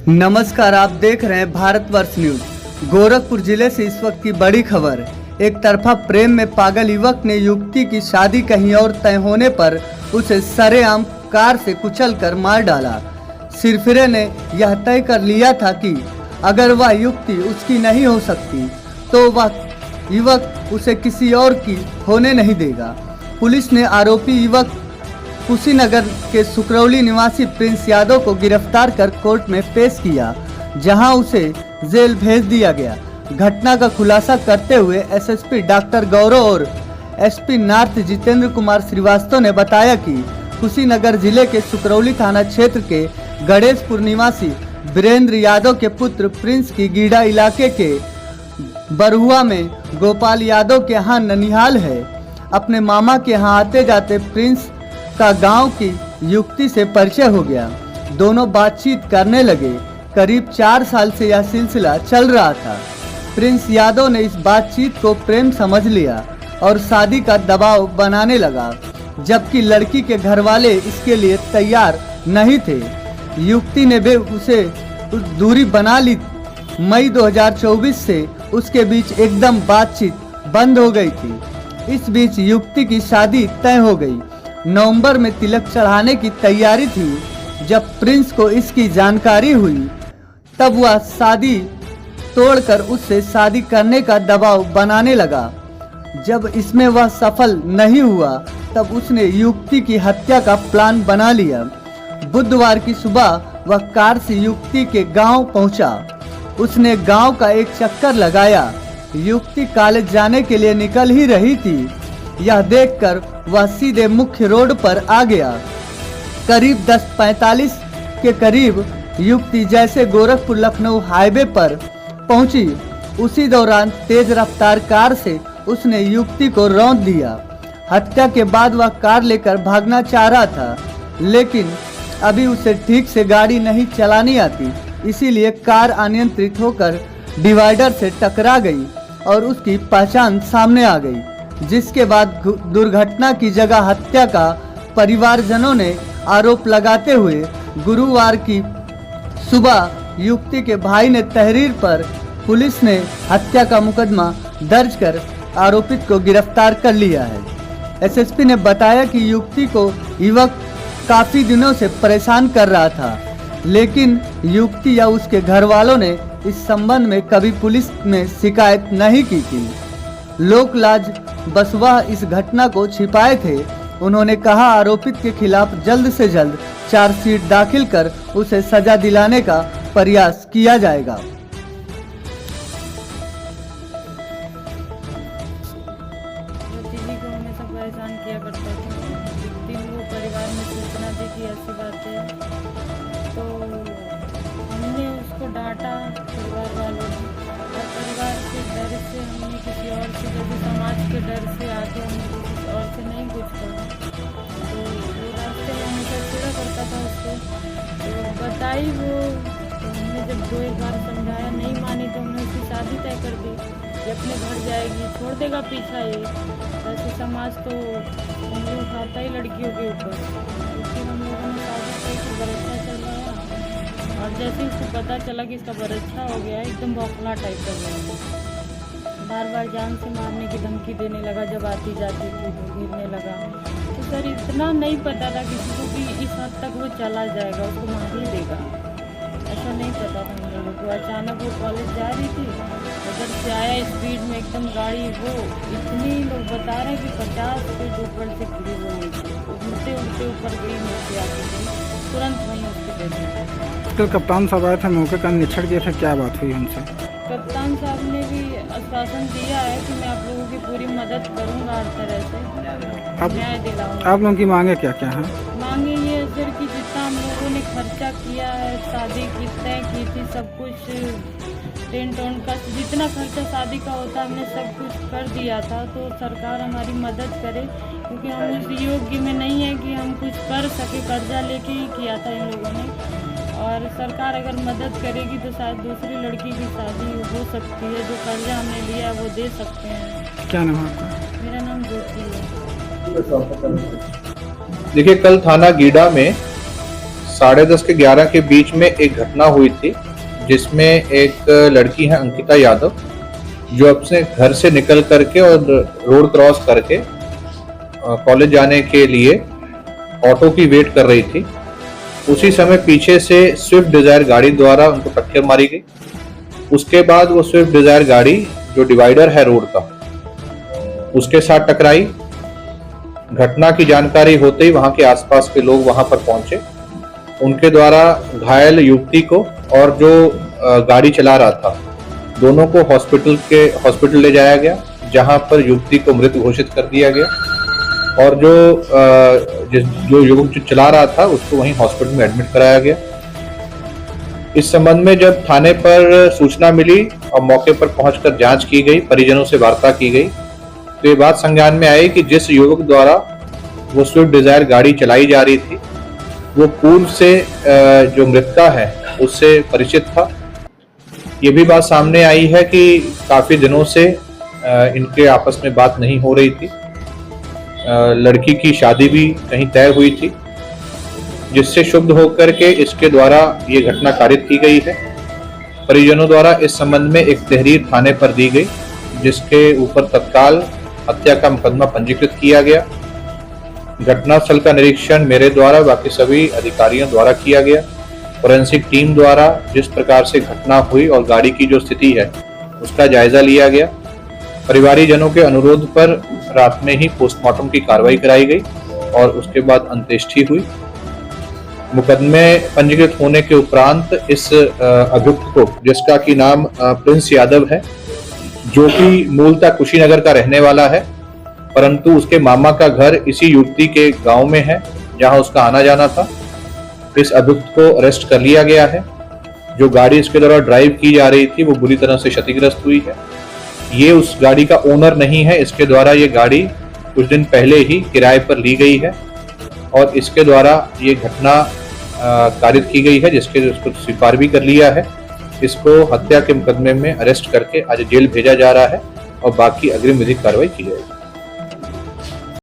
नमस्कार, आप देख रहे हैं भारतवर्ष न्यूज। गोरखपुर जिले से इस वक्त की बड़ी खबर। एक तरफा प्रेम में पागल युवक ने युवती की शादी कहीं और तय होने पर उसे सरेआम कार से कुचलकर मार डाला। सिरफिरे ने यह तय कर लिया था कि अगर वह युवती उसकी नहीं हो सकती तो वह युवक उसे किसी और की होने नहीं देगा। पुलिस ने आरोपी युवक कुशीनगर के सुकरौली निवासी प्रिंस यादव को गिरफ्तार कर कोर्ट में पेश किया, जहां उसे जेल भेज दिया गया। घटना का खुलासा करते हुए एसएसपी डॉक्टर गौरव और एसपी नॉर्थ जितेंद्र कुमार श्रीवास्तव ने बताया कि कुशीनगर जिले के सुकरौली थाना क्षेत्र के गणेशपुर निवासी वीरेंद्र यादव के पुत्र प्रिंस की गीड़ा इलाके के बरहुआ में गोपाल यादव के यहाँ ननिहाल है। अपने मामा के यहाँ आते जाते प्रिंस का गांव की युवती से परिचय हो गया। दोनों बातचीत करने लगे। करीब 4 साल से यह सिलसिला चल रहा था। प्रिंस यादव ने इस बातचीत को प्रेम समझ लिया और शादी का दबाव बनाने लगा, जबकि लड़की के घर वाले इसके लिए तैयार नहीं थे। युवती ने भी उसे दूरी बना ली। मई 2024 से उसके बीच एकदम बातचीत बंद हो गई थी। इस बीच युवती की शादी तय हो गई। नवंबर में तिलक चढ़ाने की तैयारी थी। जब प्रिंस को इसकी जानकारी हुई तब वह शादी तोड़कर उससे शादी करने का दबाव बनाने लगा। जब इसमें वह सफल नहीं हुआ तब उसने युवती की हत्या का प्लान बना लिया। बुधवार की सुबह वह कार से युवती के गांव पहुंचा। उसने गांव का एक चक्कर लगाया। युवती कॉलेज जाने के लिए निकल ही रही थी। यह देखकर वह सीधे मुख्य रोड पर आ गया। करीब 10:45 के करीब युवती जैसे गोरखपुर लखनऊ हाईवे पर पहुंची, उसी दौरान तेज रफ्तार कार से उसने युवती को रौंद दिया। हत्या के बाद वह कार लेकर भागना चाह रहा था, लेकिन अभी उसे ठीक से गाड़ी नहीं चलानी आती, इसीलिए कार अनियंत्रित होकर डिवाइडर से टकरा गई और उसकी पहचान सामने आ गई। जिसके बाद दुर्घटना की जगह हत्या का परिवारजनों ने आरोप लगाते हुए गुरुवार की सुबह युवती के भाई ने तहरीर पर पुलिस ने हत्या का मुकदमा दर्ज कर आरोपित को गिरफ्तार कर लिया है। एसएसपी ने बताया कि युवती को युवक काफी दिनों से परेशान कर रहा था, लेकिन युवती या उसके घर वालों ने इस संबंध में कभी पुलिस में शिकायत नहीं की थी। लोकलाज बस वह इस घटना को छिपाए थे। उन्होंने कहा आरोपित के खिलाफ जल्द से जल्द चार्जशीट दाखिल कर उसे सजा दिलाने का प्रयास किया जाएगा। दीदी को हमेशा परेशान किया करता था। एक दिन वो परिवार में सूचना दी कि ऐसी बात है, तो हमने उसको डांटा परिवार वालों ने, और परिवार के डर से हमने किसी और से, जैसे समाज के डर से आके हमने किसी और से नहीं कुछ कहा। तो वो रास्ते में हमेशा चिड़ा करता था उसको, तो बताई वो, तो हमने जब 2 एक बार समझाया नहीं मानी तो हमने उसकी शादी तय कर दी। ये अपने घर जाएगी, छोड़ देगा पीछा ये। वैसे समाज तो उंगली उठाता ही लड़कियों के ऊपर। इसलिए हम लोगों ने शादी तय की, बरच्छा चलवाया, और जैसे ही उसको पता चला कि इसका बरच्छा हो गया, एकदम बौखला टाइप का गया। बार बार जान से मारने की धमकी देने लगा। जब आती जाती थी तो गिरने लगा। तो सर इतना नहीं पता था किसी को कि इस हद तक वो चला जाएगा, उसको मार ही देगा, ऐसा नहीं पता था हम लोगों को। अचानक वो कॉलेज जा रही थी, उधर से आया स्पीड में एकदम गाड़ी, वो इतनी लोग बता रहे हैं कि 50 फीट ऊपर से गिरी वो नीचे, उड़ते उड़ते ऊपर गई, नीचे आके गई, तुरंत वहीं उसकी डेथ हो गई। कल कप्तान साहब आए थे, मौके का निछड़ गए थे, क्या बात हुई उनसे? कप्तान साहब ने भी आश्वासन दिया है कि मैं आप लोगों की पूरी मदद करूंगा, हर तरह से न्याय दिलाऊंगा। आप लोगों की मांगे क्या क्या हैं? मांगे ये है सर कि जितना हम लोगों ने खर्चा किया है, शादी की तय की थी, सब कुछ टेंट वेंट का जितना खर्चा शादी का होता है हमने सब कुछ कर दिया था। तो सरकार हमारी मदद करे, क्योंकि हम उस योग्य में नहीं है कि हम कुछ कर सके। कर्जा लेके ही किया था इन लोगों ने, और सरकार अगर मदद करेगी तो शायद दूसरी लड़की की शादी हो सकती है। जो कर्जा हमने लिया है वो दे सकते हैं। क्या नाम है आपका? मेरा नाम ज्योति है। देखिए, कल थाना गीडा में 10:30 के 11 के बीच में एक घटना हुई थी जिसमें एक लड़की है अंकिता यादव, जो अपने घर से निकल करके और रोड क्रॉस करके कॉलेज जाने के लिए ऑटो की वेट कर रही थी। उसी समय पीछे से स्विफ्ट डिजायर गाड़ी द्वारा उनको टक्कर मारी गई। उसके बाद वो स्विफ्ट डिजायर गाड़ी जो डिवाइडर है रोड का, उसके साथ टकराई। घटना की जानकारी होते ही वहां के आसपास के लोग वहां पर पहुंचे। उनके द्वारा घायल युवती को और जो गाड़ी चला रहा था, दोनों को हॉस्पिटल ले जाया गया, जहां पर युवती को मृत घोषित कर दिया गया और जो युवक जो चला रहा था उसको वहीं हॉस्पिटल में एडमिट कराया गया। इस संबंध में जब थाने पर सूचना मिली और मौके पर पहुंचकर जांच की गई, परिजनों से वार्ता की गई, तो ये बात संज्ञान में आई कि जिस युवक द्वारा वो स्विफ्ट डिजायर गाड़ी चलाई जा रही थी, वो पूर्व से जो मृतका है उससे परिचित था। ये भी बात सामने आई है कि काफी दिनों से इनके आपस में बात नहीं हो रही थी। लड़की की शादी भी कहीं तय हुई थी, जिससे शुद्ध होकर के इसके द्वारा ये घटना कारित की गई है। परिजनों द्वारा इस संबंध में एक तहरीर थाने पर दी गई, जिसके ऊपर तत्काल हत्या का मुकदमा पंजीकृत किया गया। घटनास्थल का निरीक्षण मेरे द्वारा बाकी सभी अधिकारियों द्वारा किया गया। फोरेंसिक टीम द्वारा जिस प्रकार से घटना हुई और गाड़ी की जो स्थिति है उसका जायजा लिया गया। परिवारीजनों के अनुरोध पर रात में ही पोस्टमार्टम की कार्रवाई कराई गई और उसके बाद अंत्येष्टि हुई। मुकदमे पंजीकृत होने के उपरांत इस अभियुक्त को, जिसका की नाम प्रिंस यादव है, जो कि मूलतः कुशीनगर का रहने वाला है, परंतु उसके मामा का घर इसी युवती के गांव में है जहां उसका आना जाना था। इस अभियुक्त को अरेस्ट कर लिया गया है। जो गाड़ी इसके द्वारा ड्राइव की जा रही थी वो बुरी तरह से क्षतिग्रस्त हुई है। ये उस गाड़ी का ओनर नहीं है, इसके द्वारा ये गाड़ी कुछ दिन पहले ही किराए पर ली गई है और इसके द्वारा ये घटना कारित की गई है, जिसके उसको स्वीकार भी कर लिया है। इसको हत्या के मुकदमे में अरेस्ट करके आज जेल भेजा जा रहा है और बाकी अग्रिम विधिक कार्रवाई की जाएगी।